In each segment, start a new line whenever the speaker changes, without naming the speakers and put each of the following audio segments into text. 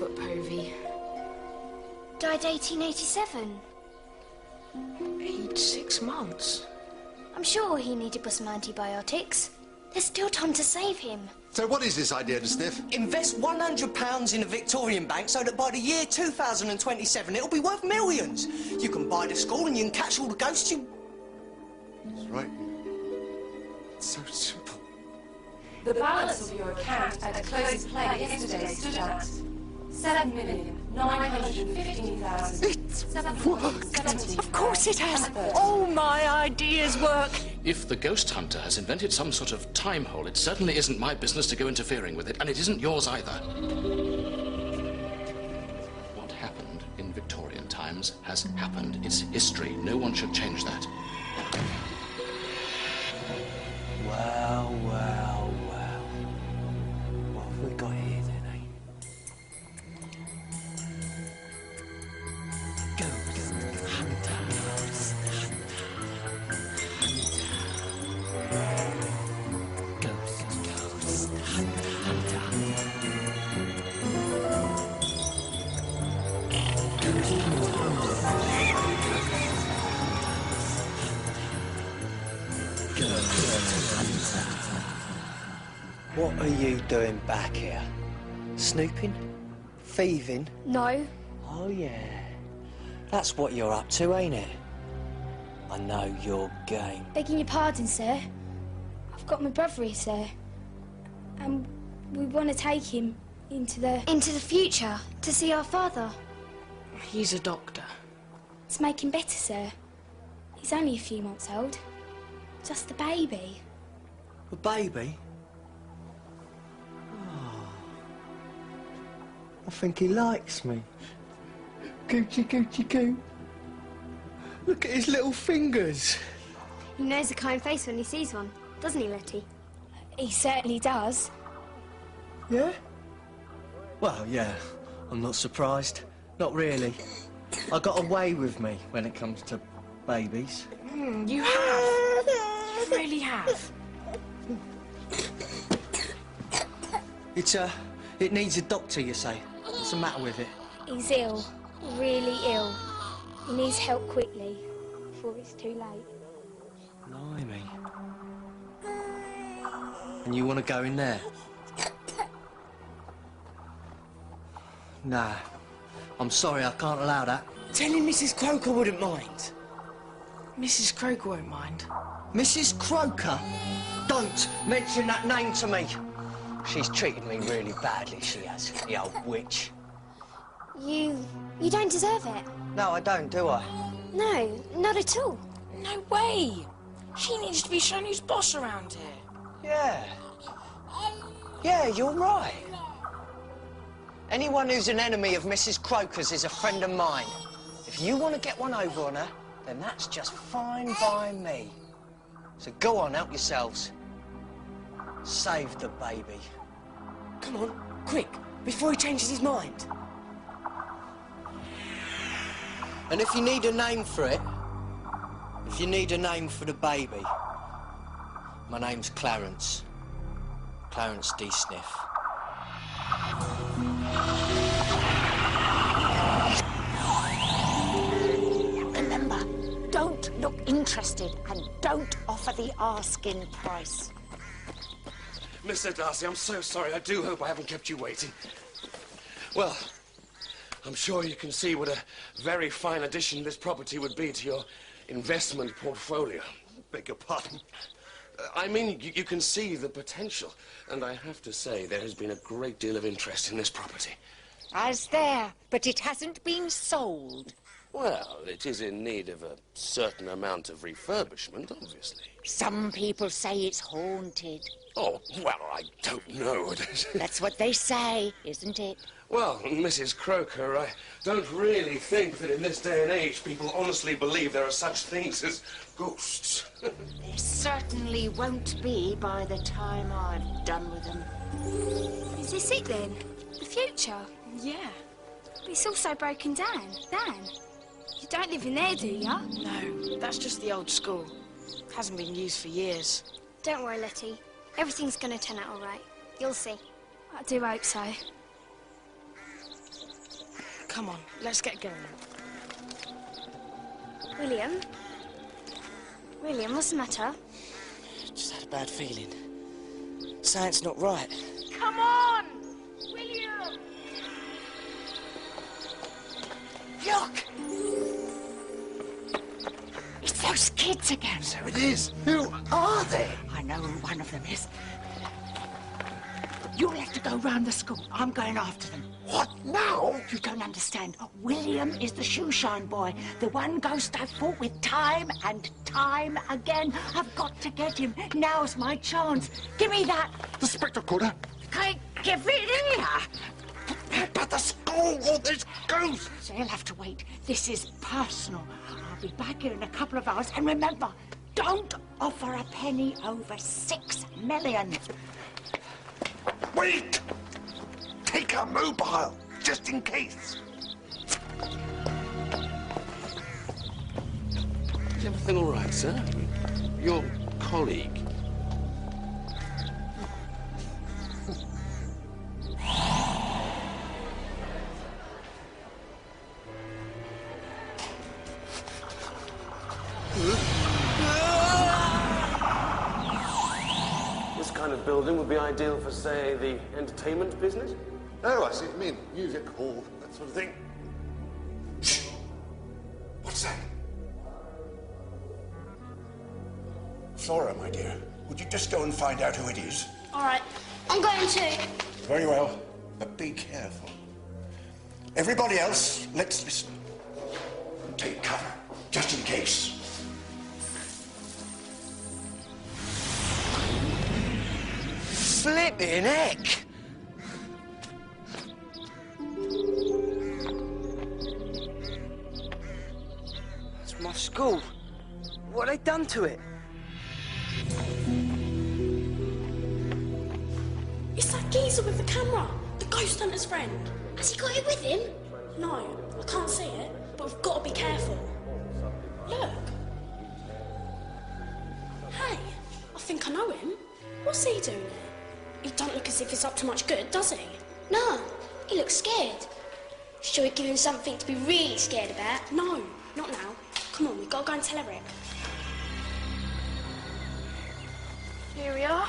Albert Povey.
Died 1887.
Aged 6 months.
I'm sure he needed some antibiotics. There's still time to save him.
So what is this idea, Sniff?
Invest £100 in a Victorian bank so that by the year 2027 it'll be worth millions. You can buy the school and you can catch all the ghosts you...
That's right. It's so simple.
The balance of your account at the close of play yesterday stood at 7,915,770.
Of course it has. All my ideas work.
If the ghost hunter has invented some sort of time hole, it certainly isn't my business to go interfering with it, and it isn't yours either. What happened in Victorian times has happened. It's history. No one should change that.
Well, well, well. What have we got here then, eh? Ghost hunter. Ghost hunter. What are you doing back here? Snooping? Thieving?
No.
Oh, yeah. That's what you're up to, ain't it? I know your game.
Begging your pardon, sir. I've got my brother here, sir. And we want to take him into the future to see our father.
He's a doctor.
To make him better, sir. He's only a few months old. Just a baby.
A baby? Oh. I think he likes me. Coochie, coochie, coo. Look at his little fingers.
He knows a kind face when he sees one, doesn't he, Letty? He certainly does.
Yeah? Well, yeah. I'm not surprised. Not really. I got away with me when it comes to babies.
You have. You really have.
It needs a doctor, you say. What's the matter with it?
He's ill. Really ill. He needs help quickly, before it's too late.
Blimey. And you want to go in there? Nah. I'm sorry, I can't allow that.
Tell him Mrs. Croker wouldn't mind. Mrs. Croker won't mind.
Mrs. Croker? Don't mention that name to me. She's treated me really badly, she has, the old witch.
You don't deserve it.
No, I don't, do I?
No, not at all.
No way. She needs to be shown who's boss around here.
Yeah. Yeah, you're right. Anyone who's an enemy of Mrs. Croker's is a friend of mine. If you want to get one over on her, then that's just fine by me. So go on, help yourselves. Save the baby.
Come on, quick, before he changes his mind.
And if you need a name for it, if you need a name for the baby, my name's Clarence. Clarence D. Sniff.
Remember, don't look interested and don't offer the asking price.
Mr. Darcy, I'm so sorry. I do hope I haven't kept you waiting. Well, I'm sure you can see what a very fine addition this property would be to your investment portfolio.
Beg your pardon?
I mean, you can see the potential. And I have to say, there has been a great deal of interest in this property.
As there, but it hasn't been sold.
Well, it is in need of a certain amount of refurbishment, obviously.
Some people say it's haunted.
Oh, well, I don't know.
That's what they say, isn't it?
Well, Mrs. Croker, I don't really think that in this day and age people honestly believe there are such things as ghosts.
There certainly won't be by the time I've done with them.
Is this it then? The future?
Yeah.
But it's also broken down. Dan, you don't live in there, do ya?
No, that's just the old school. Hasn't been used for years.
Don't worry, Letty. Everything's going to turn out all right. You'll see. I do hope so.
Come on, let's get going.
William? William, what's the matter?
Just had a bad feeling. Something's not right.
Come on! William!
Look! It's those kids again.
So it is. Who are they?
I know who one of them is. You'll have to go round the school. I'm going after them.
What now?
You don't understand. William is the shoeshine boy. The one ghost I've fought with time and time again. I've got to get him. Now's my chance. Give me that.
The spectacular.
Give it here.
But the school, all this ghost.
So you'll have to wait. This is personal. I'll be back here in a couple of hours. And remember, don't offer a penny over 6 million.
Wait! Take a mobile, just in case.
Is everything all right, sir? Your colleague. This kind of building would be ideal for, say, the entertainment business?
Oh, I see what you mean. Music hall, that sort of thing. Shh. What's that?
Flora, my dear, would you just go and find out who it is?
All right, I'm going to.
Very well, but be careful. Everybody else, let's listen. And take cover, just in case.
Flippin' heck! That's my school. What have they done to it?
It's that geezer with the camera, the ghost hunter's friend.
Has he got it with him?
No, I can't see it, but we've got to be careful. Look. Hey, I think I know him. What's he doing here? He don't look as if he's up to much good, does he?
No, he looks scared. Shall we give him something to be really scared about?
No, not now. Come on, we've got to go and tell Eric.
Here we are.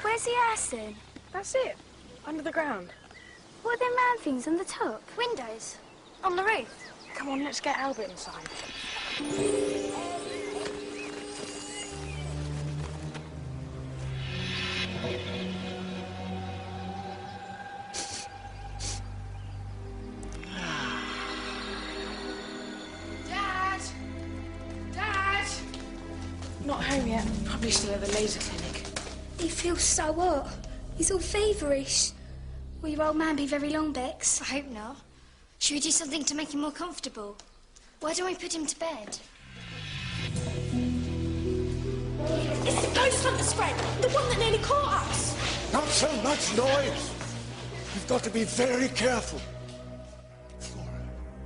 Where's the house then?
That's it. Under the ground.
What are them round things on the top? Windows? On the roof?
Come on, let's get Albert inside. Dad! Dad! Not home yet. Probably still at the laser clinic.
He feels so hot. He's all feverish. Will your old man be very long, Bex? I hope not. Should we do something to make him more comfortable? Why don't we put him to bed?
It's the ghost hunter's friend, the one that nearly caught us.
Not so much noise. You've got to be very careful. Flora,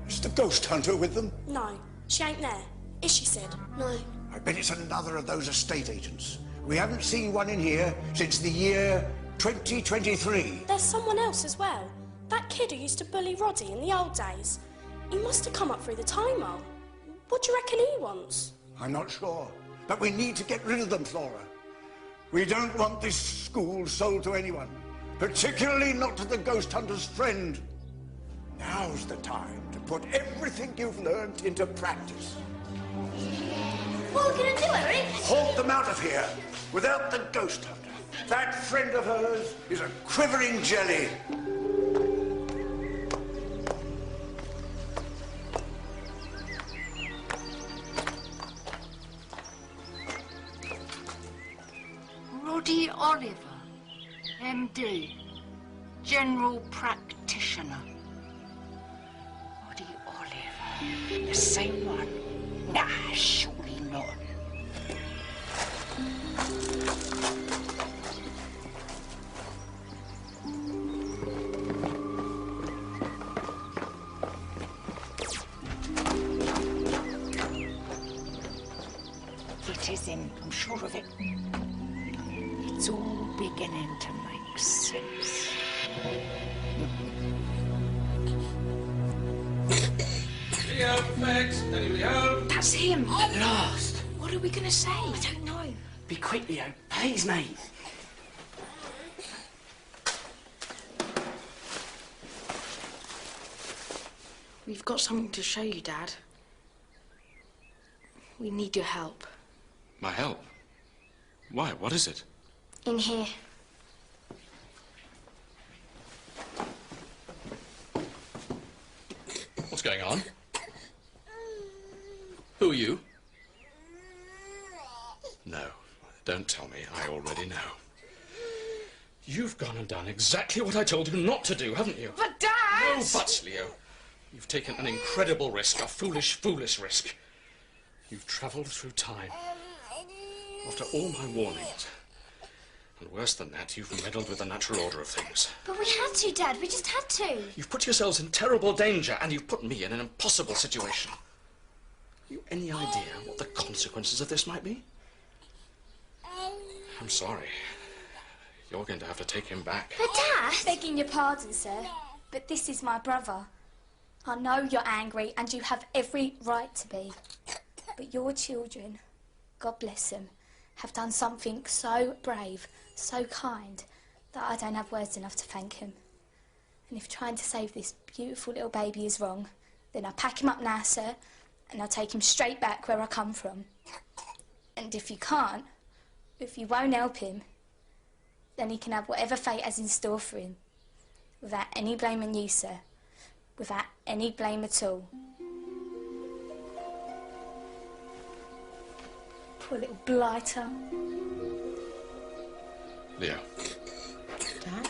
is the ghost hunter with them?
No, she ain't there. Is she, Sid?
No.
I bet it's another of those estate agents. We haven't seen one in here since the year 2023.
There's someone else as well. That kid who used to bully Roddy in the old days. He must have come up through the time hole. What do you reckon he wants?
I'm not sure, but we need to get rid of them, Flora. We don't want this school sold to anyone, particularly not to the ghost hunter's friend. Now's the time to put everything you've learned into practice.
What are we going to do, Eric?
Haunt them out of here without the ghost hunter. That friend of hers is a quivering jelly.
Roddy Oliver, MD, General Practitioner. Roddy Oliver, the same one? Nah, surely not. It is him, I'm sure of it. It's all beginning to make sense.
Fix, anybody home?
That's him.
At last.
What are we going to say?
I don't know.
Be quick, Leo. Please, mate.
We've got something to show you, Dad. We need your help.
My help? Why? What is it?
In here.
What's going on? Who are you? No, don't tell me. I already know. You've gone and done exactly what I told you not to do, haven't you?
But, Dad!
No buts, Leo. You've taken an incredible risk, a foolish, foolish risk. You've travelled through time. After all my warnings. And worse than that, you've meddled with the natural order of things.
But we had to, Dad. We just had to.
You've put yourselves in terrible danger, and you've put me in an impossible situation. You any idea what the consequences of this might be? I'm sorry. You're going to have to take him back.
But, Dad!
Begging your pardon, sir, but this is my brother. I know you're angry, and you have every right to be. But your children, God bless them, have done something so brave, so kind, that I don't have words enough to thank him. And if trying to save this beautiful little baby is wrong, then I'll pack him up now, sir, and I'll take him straight back where I come from. And if you can't, if you won't help him, then he can have whatever fate has in store for him, without any blame on you, sir, without any blame at all. Poor little blighter.
Leo.
Dad?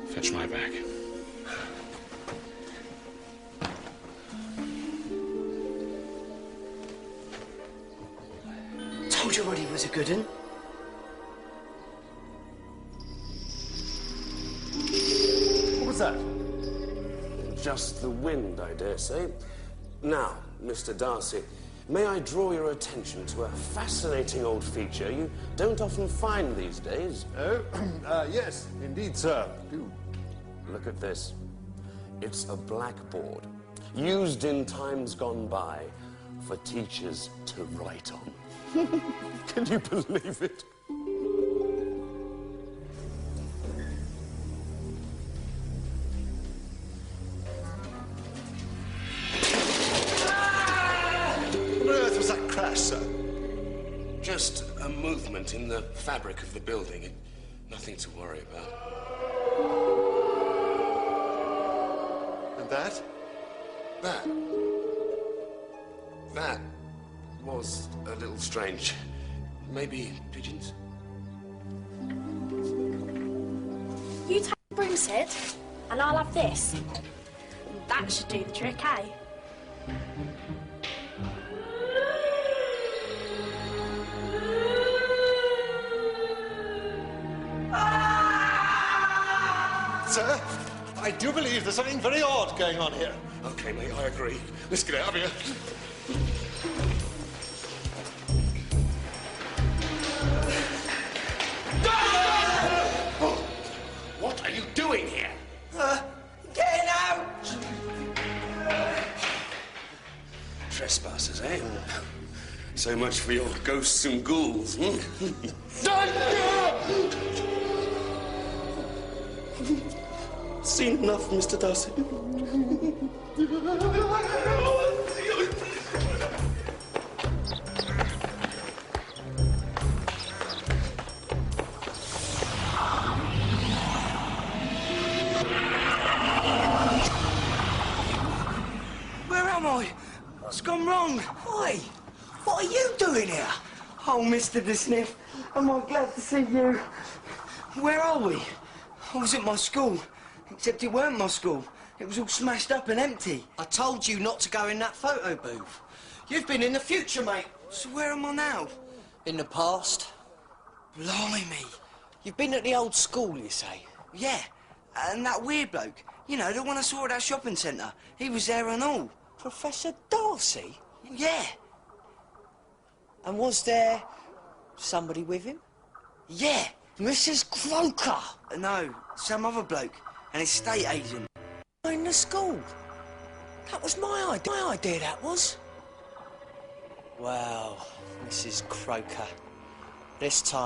Fetch my bag.
Told you Roddy was a good un.
What was that? Just the wind, I dare say. Now, Mr. Darcy, may I draw your attention to a fascinating old feature you don't often find these days?
Oh, yes, indeed, sir. Do.
Look at this. It's a blackboard, used in times gone by for teachers to write on. Can you believe it?
What on earth was that crash, sir?
Just a movement in the fabric of the building. Nothing to worry about.
And that?
That was a little strange. Maybe pigeons?
You take the broom set, and I'll have this. That should do the trick, eh?
Sir, I do believe there's something very odd going on here.
Okay, mate, I agree. Let's get out of here. What are you doing here?
Getting out!
Trespassers, eh? So much for your ghosts and ghouls, hmm? Seen enough, Mr. Darcy.
Where am I? What's gone wrong? Oi! What are you doing here? Oh, Mr. De Sniff, am I glad to see you. Where are we? I was at my school, except it weren't my school. It was all smashed up and empty.
I told you not to go in that photo booth. You've been in the future, mate.
So where am I now?
In the past.
Blimey.
You've been at the old school, you say?
Yeah, and that weird bloke. You know, the one I saw at that shopping centre. He was there and all.
Professor Darcy?
Yeah.
And was there somebody with him?
Yeah.
Mrs. Croker?
No, some other bloke. An estate agent.
In the school? That was my idea, that was. Well, Mrs. Croker, this time